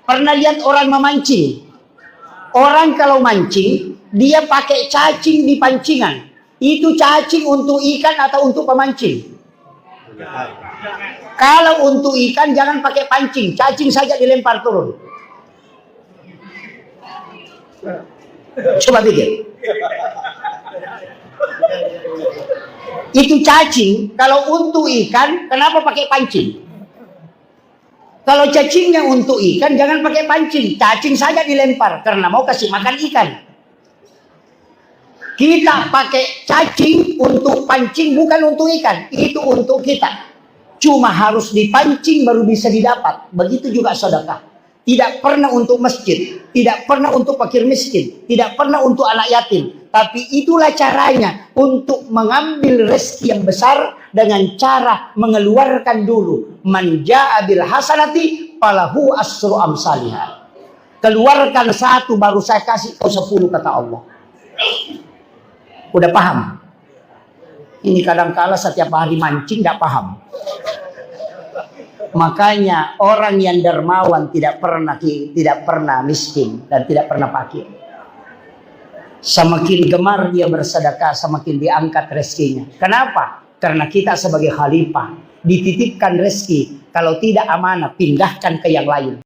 Pernah lihat orang memancing? Orang kalau mancing, dia pakai cacing di pancingan. Itu cacing untuk ikan atau untuk pemancing? Kalau untuk ikan jangan pakai pancing, cacing saja dilempar turun. Coba pikir. Itu cacing, kalau untuk ikan, kenapa pakai pancing? Kalau cacingnya untuk ikan, jangan pakai pancing. Cacing saja dilempar, karena mau kasih makan ikan. Kita pakai cacing untuk pancing, bukan untuk ikan. Itu untuk kita. Cuma harus dipancing baru bisa didapat. Begitu juga sedekah. Tidak pernah untuk masjid. Tidak pernah untuk fakir miskin. Tidak pernah untuk anak yatim. Tapi itulah caranya untuk mengambil rezeki yang besar dengan cara mengeluarkan dulu. Man jaa bil hasanati falahu asru amsalihha. Keluarkan satu baru saya kasih kau 10 kata Allah. Udah paham? Ini kadang-kala setiap hari mancing tidak paham. Makanya orang yang dermawan tidak pernah miskin dan tidak pernah fakir. Semakin gemar dia bersedekah, semakin diangkat rezekinya. Kenapa? Karena kita sebagai khalifah dititipkan rezeki, kalau tidak amanah pindahkan ke yang lain.